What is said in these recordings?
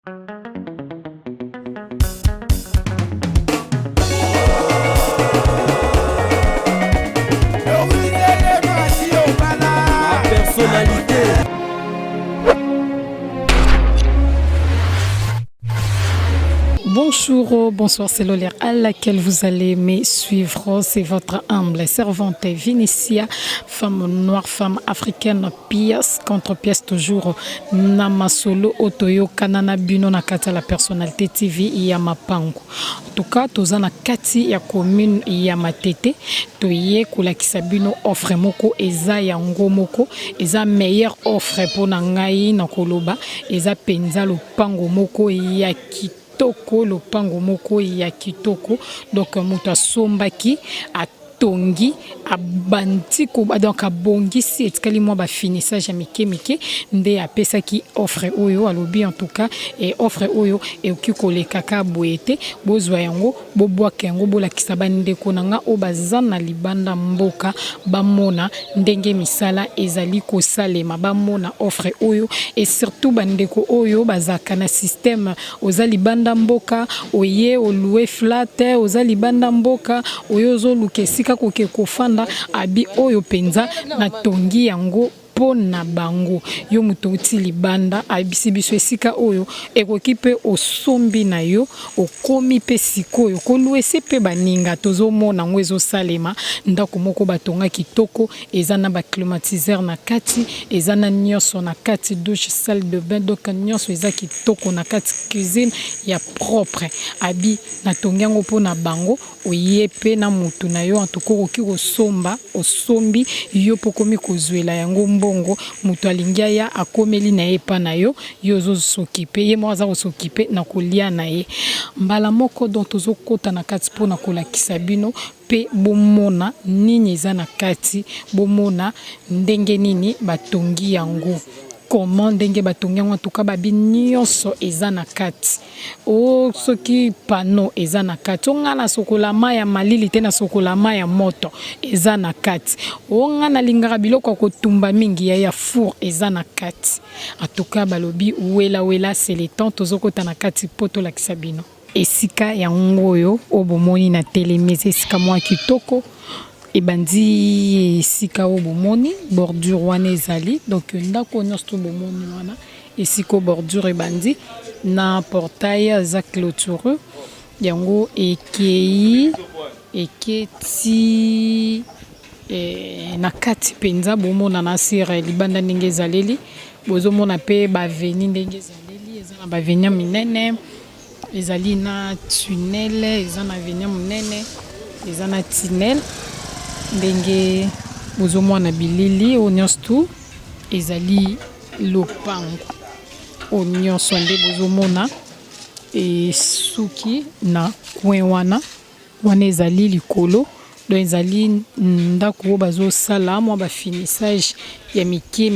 Personnalité. Bonjour, bonsoir, c'est Lolaire à laquelle vous allez me suivre. C'est votre humble servante Vinicia, femme noire, femme africaine, pièce contre pièce, toujours Namasolo, Otoyo, Kanana Bino, Nakata, la personnalité TV, Yamapango. En tout cas, Tozana Kati, ya commune Yamatete, Toye, Kula Kisabino, offre moko, Eza Yango moko, Eza meilleure offre pour Nangai, Nakoloba, Eza Penza, le Pango moko, Yaki. Toko lopango moko ya kitoko donc moto asombaki atongi abantiko donc abongisi etikali mwa ba finissage ya mike nde apesaki offre oyo alobi en tout cas et offre oyo ekoki kolekaka boyete bozwa yango bobwaka yango bolakisa bandeko nanga o baza na libanda mboka bamona ndenge misala ezali kosalema bamona offre oyo et surtout bandeko oyo bazaka na système oza libanda mboka oye oluwe flat oza libanda mboka oyo zoluka esika koke kofanda abi oyo penza na tongi yango na bango yo muto uti libanda abisi biso esika oyo ekoki pe osombi na yo okomi pe sikoyo koluese pe baninga tozomona ngo ezosalema ndako moko batonga kitoko eza na ba climatiseur na kati eza na nyonso na kati douche salle de bain donc nyonso eza kitoko na kati cuisine ya propre abi na tongi yango po na bango oyepe na mutu na yo antuko oki kosomba osombi yo pokomi kozwela yango bongo mutu alingia ya akomeli na ye pa na yo yozo s'occuper ye mo aza s'occuper na kolia na ye mbala moko donc tozokota na kati pona kolakisa bino pe bomona nini eza na kati bomona ndenge nini batongi yango comment ndenge batongi yango tuka babi nyonso eza na kati o soki pano eza na kati onga na sokola maya malili te na sokola maya moto eza na kati onga na lingaka biloko kotumba mingi ya four eza na kati atuka balobi wela c'est le temps tozokota na kati poto la kisabino esika ya ngoyo obomoni na telemese esika mwa kitoko ebandi esika obomoni bordure wana ezali donc ndako nyonso bomoni wana esika bordure ebandi na portail za clôture yango ekei eketi na kati penza bomona na sire libanda ndenge ezaleli bozomona pe baveni ndenge ezaleli eza na baveni minene ezali na tunnel eza na veni minene eza na tunnel ndenge bozomona bilili onyonso ezali lopango onyonso nde bozomona esuki na coin wana ezali likolo donc ezali ndako oyo bazosala mwa bafinissage ya mike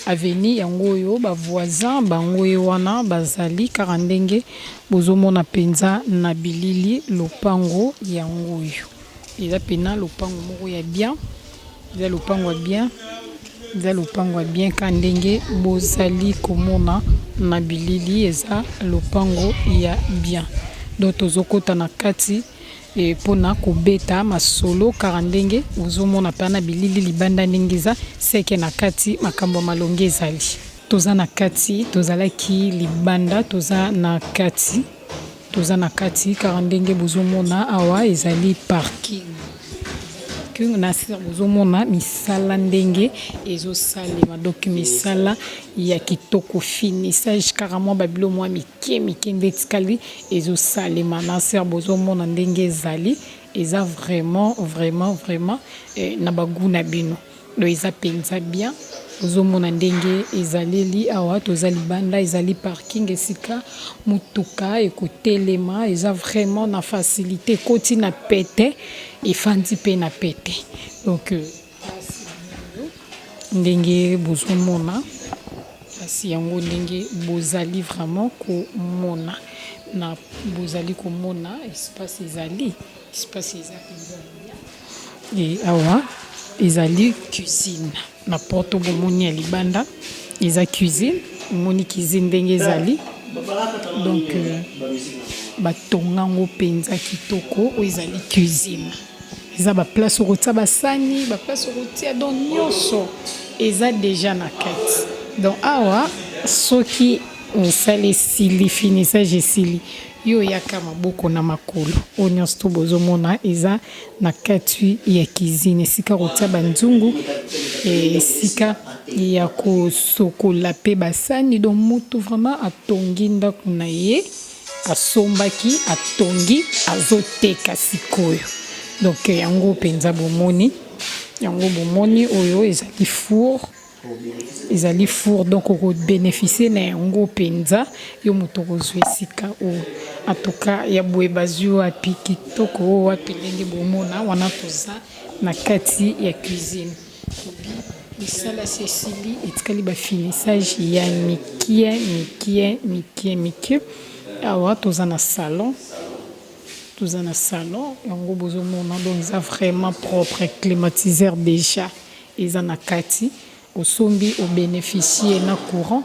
aveni yango oyo bavoisin bango oyo wana bazali kaka ndenge bozomona penza na bilili lopango yango oyo eza pena lopango moko ya bien eza lopango ya bien eza lopango ya bien ka ndenge bozali komona na bilili eza lopango ya bien donc tozokota na kati et pona kobeta masolo kaka ndenge ozomona pa na bilili libanda ndenge eza seke na kati makambo malonge ezali toza na kati tozalaki libanda toza na kati kaka ndenge bozomona awa ezali parking na sir bozomona misala ndenge ezosalema donc misala ya kitoko finissage kaka mwa babilo mwa mike nde etikali ezosalema na sir bozomona ndenge ezali eza vraiment na bagu na bino do eza penza bien bozomona ndenge ezaleli awa toza libanda ezali parking esika mutuka ekotelema eza vraiment na facilité koti na pete efandi pe na pete donc ndenge bozomona kasi yango ndenge bozali vraiment komona na bozali komona espace ezali et awa ezali cuisine na porte bomoni ya libanda eza cuisine moni cuisine ndenge ezali donc batonga ngo penza kitoko oyo ezali cuisine eza baplace okotia basani baplace okotia donc nyonso eza déjà na kati donc awa soki osala esili finissage esili yo yaka maboko na makolo oyo nyonso to bozomona eza na kati ya cuisine esika kotia banzungu esika ya kosokola mpe basani donc moto vraiment atongi ndako na ye asombaki atongi azoteka sikoyo donc yango mpenza bomoni oyo ezali four donc okobénéficie na yango mpenza yo moto okozwa esika oyo atoka ya boye bazwi wapi kitoko oyo wapi ndenge bomona wana toza na kati ya cuisine misala sesili etikali bafinissage ya mikie awa toza na salon yango bozomona donc eza vraiment propre climatiseur déjà eza na kati osombi obénéficie na courant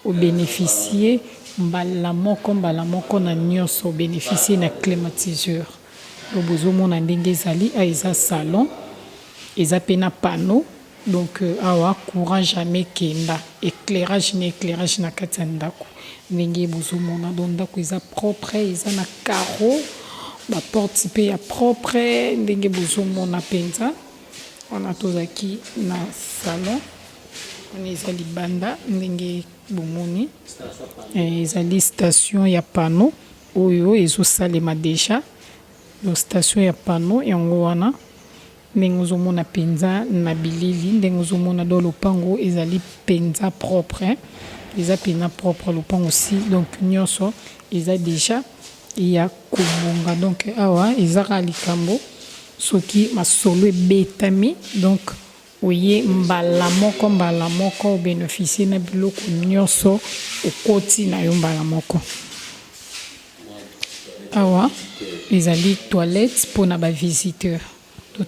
obénéficie mbala moko na nyonso obénéficie na climatiseur donc bozomona ndenge ezali eza salon eza pe na panneau donc awa courant jamais kenda éclairage na kati ya ndako ndenge bozomona donc ndako eza propre eza na carreau baporte mpe ya propre ndenge bozomona mpenza wana tozalaki na salon wana eza libanda ndenge bomoni ezali station ya panneau oyo ezosalema déjà donc station ya panneau yango wana ndenge ozomona mpenza na bilili ndenge ozomona do lopango ezali mpenza propre eza mpenza propre lopango aussi donc nyonso eza déjà ya kobonga donc awa ezaka likambo soki masolo ebetami donc oye mbala moko obénéficie na biloko nyonso okoti na yo mbala moko awa ezali toilette mpona bavisiteur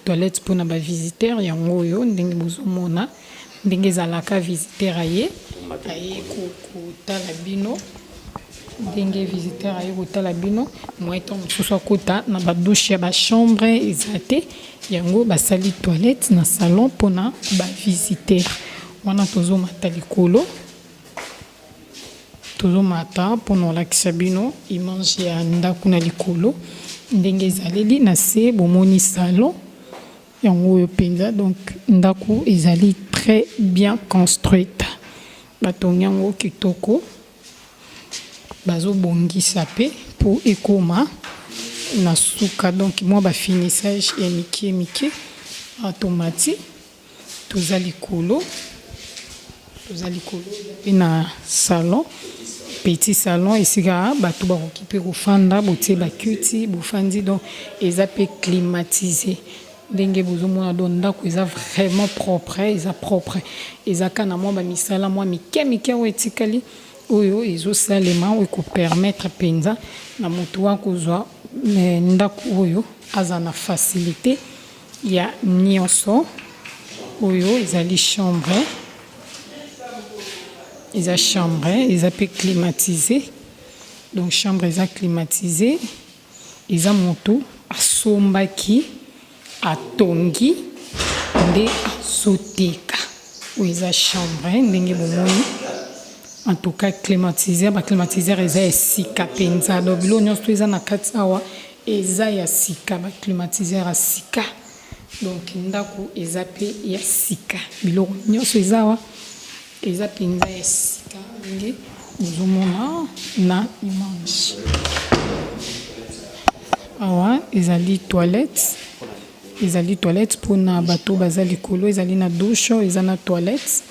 toilette mpona bavisiteur yango oyo ndenge bozomona ndenge ezalaka visiteur aye kotala bino ndenge visiteur aye kotala bino moyeto mosusu akota na badouche ya bachambre eza te yango basali toilette na salon mpona bavisiteur wana tozomata likolo tozomata mpona olakisa bino image ya ndako na likolo ndenge ezaleli na se bomoni salon yango oyo mpenza donc ndako ezali très bien construite batongi yango kitoko bazobongisa pe po ekoma na suka donc mwa bafinissage ya mike automati toza likolo pe na salon petit salon esika bato bakoki mpe kofanda botie bakiti bofandi donc eza pe climatisé ndenge bozomona donc ndako eza vraiment propre eza kana mwa bamisala mwa mike oyo etikali oyo ezosalema oyo ekopermettre mpenza na moto wakozwa ndako oyo aza na facilité ya nyonso oyo ezali chambre eza pe climatisé donc chambre eza climatisé eza moto asombaki atongi nde azoteka oyo eza chambre ndenge bomoni en tout cas climatiseur baclimatiseur eza ya sika mpenza donc biloko nyonso eza na kati awa eza ya sika baclimatiseur ya sika donc ndako eza pe ya sika biloko nyonso eza awa eza mpenza ya sika ndenge ozomona na image awa ezali toilette mpona bato baza likolo ezali na douche eza na toilette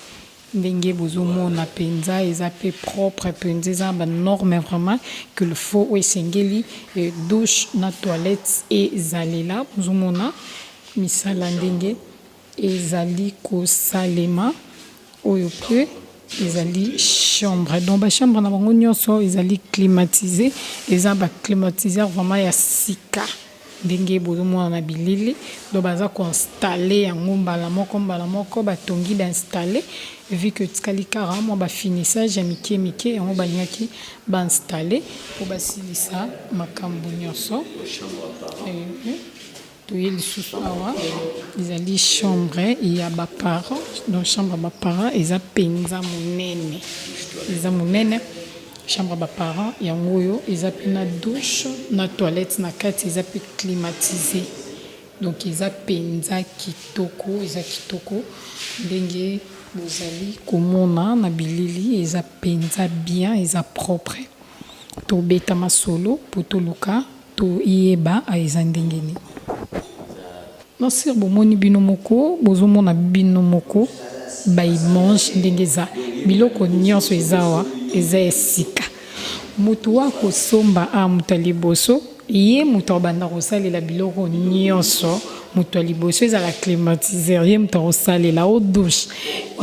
ndenge bozomona mpenza eza pe propre mpenza eza banorme vraiment que le faut oyo esengeli douche na toilette ezalela bozomona misala ndenge ezali kosalema oyo mpe ezali chambre donc bachambre na bango nyonso ezali climatisé eza baclimatiseur vraiment ya sika ndenge bozomona na bilili donc baza koinstalle yango mbala moko batongi d'installe vu que tikali kara moi ba finissage ya mike yango balingaki ba installer pour basilisa makambo nyonso. Toye lisusu awa ezali chambre ya baparent, donc chambre ya baparent eza penza monene, eza monene chambre ya baparent yango oyo eza pe na douche na toilette na kati eza pe climatisé, donc eza penza kitoko, eza kitoko ndenge bozali komona na bilili, eza penza bien, eza propre. Tobeta masolo po toluka toyeba eza ndenge nini. Non sir bomoni bino moko bozomona bino moko mange ndenge eza biloko nyonso ezawa eza esika mutu wa kosomba a mutu ya liboso ye mutu abanda kosalela biloko nyonso, mutu ya liboso ezala climatiseur ye mutu akosalela o douche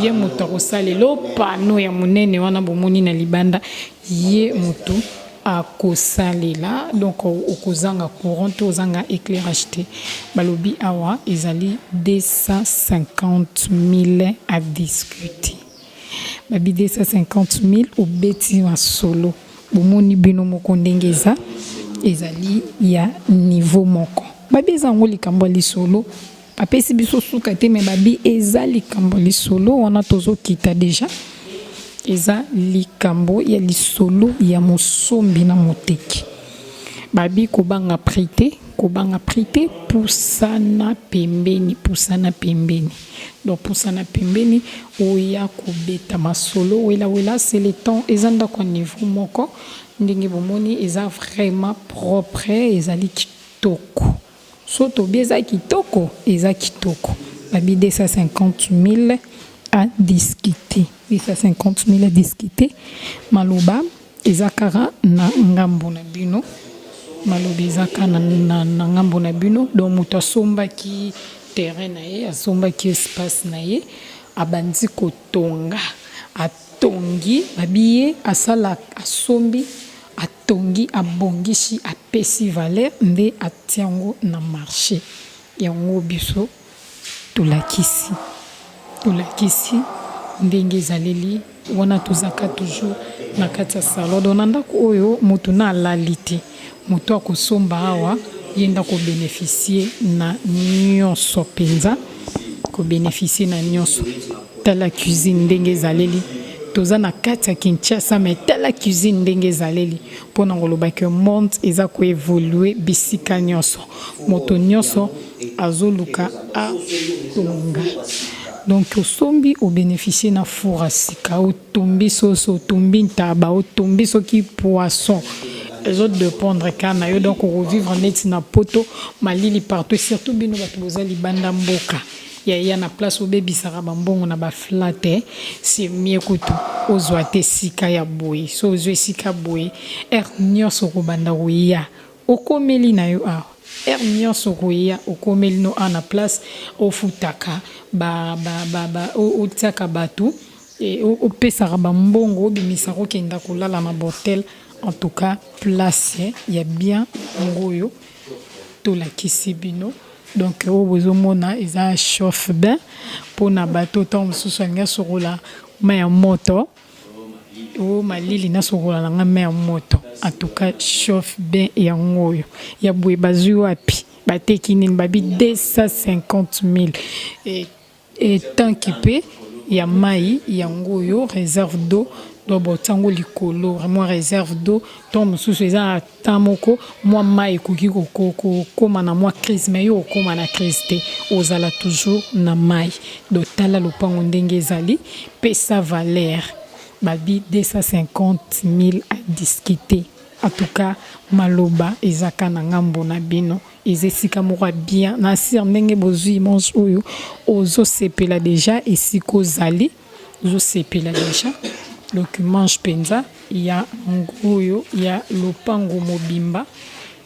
ye mutu akosalela pano ya monene wana bomoni na libanda ye mutu akosalela, donc okozanga courant to ozanga éclairage te. Balobi awa ezali 250 000 à discuter. Babi 250 000 obeti wa solo. Bomoni bino moko ndenge eza ezali ya niveau moko. Babi ezango likambo li solo. Apesi biso suka te me babi eza likambo li solo wana tozo kita déjà. Eza likambo ya lisolo ya mosombi na moteki. Babi kobanga prité pusana pembeni. Donc pusana pembeni oya kobeta masolo wela c'est le temps ezanda kwa niveau moko ndenge bomoni eza vraiment propre, ezali kitoko. Soto bieza kitoko, eza kitoko. Babi 250 000 à discuter. 250 000 à discuter. Maloba ezakara na ngambo na bino. Maloba ezaka na ngambo na bino. Donc muto asomba ki terrain na ye, asomba ki espace na ye, abandi kotonga, atongi, babiye asala asombi, atongi, abongishi, apesi valeur nde atiango na marché. Yango biso tulakisi ndenge ezaleli wana tozaka toujours na kati ya salon. Donc ndako oyo mutu na alali te, mutu akosomba awa yenda ko bénéficier na nyonso penza, ko bénéficier na nyonso. Tala cuisine ndenge ezaleli toza na kati ya Kinshasa, mais tala cuisine ndenge ezaleli mpona koloba ke monde eza ko évoluer bisika nyonso, moto nyonso azoluka a tonga. Donc osombi o bénéficier na four à sika, otombi soso, otombi ntaba, otombi soki poisson. Les autres de prendre kana yo, donc on revivre net na poto malili partout, surtout bino bato bozali banda mboka ya na place au baby saraba mbongo na ba flatte, c'est mieux kutu ozwa te sika ya boy, so ozwe sika boy nyonso ko banda oya okomeli na yo a nyonso koya okomeli no ana place ofutaka otiaka bato et opesaka bambongo obimisaka okenda kolala na botel. En tout cas, place, il y a bien ngoyo to la kisibino. Donc obozomona eza chauffe bien pour na bateau tant sousanga sorola mais moto o malili na sorola nga mais moto. En tout cas, chauffe bien ya ngoyo. Ya boye bazu wapi bateki nini babi 250 000 et tant qui peut ya mai ya ngoyo réserve d'eau. Donc botango likolo vraiment réserve d'eau tombe sous eza tamoko moi mai koki koma na moi crise mais yo koma na crise te ozala toujours na mai do tala lopango ndenge ezali pesa valeur babi 250 000 à discuter. En tout cas maloba ezaka na ngambo na bino ezesika moko bien na sir ndenge bozui mange oyo ozo sepela déjà esiko zali ozo sepela déjà. Donc mange penza ya ngoyo ya lopango mobimba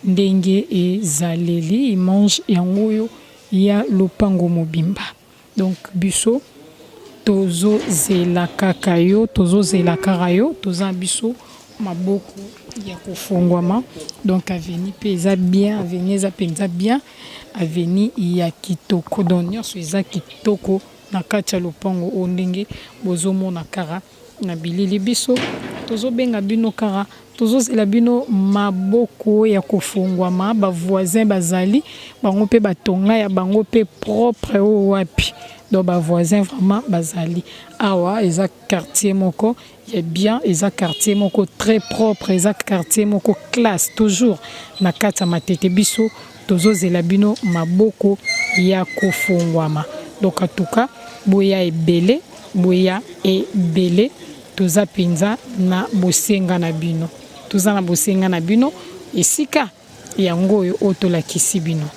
ndenge ezaleli mange ya ngoyo ya lopango mobimba. Donc biso tozo zela kakayo tozo zela karayo toza biso maboko ya kofongwama. Donc aveni peza bien aveni eza penza bien aveni ya kitoko donc nyonso eza kitoko na kati ya lopango o ndenge bozomona kara na bilili biso tozobenga bino kara tozozela bino maboko ya kofungwama ba voisin bazali bango pe batonga ya bango pe propre o wapi do ba voisin vraiment bazali awa eza quartier moko ya bien eza quartier moko très propre eza quartier moko classe toujours na kati ya matete biso tozozela bino maboko ya kofungwama donc en tout cas boya ebele toza penza na bosenga na bino toza na bosenga na bino esika yango oyo otolakisi bino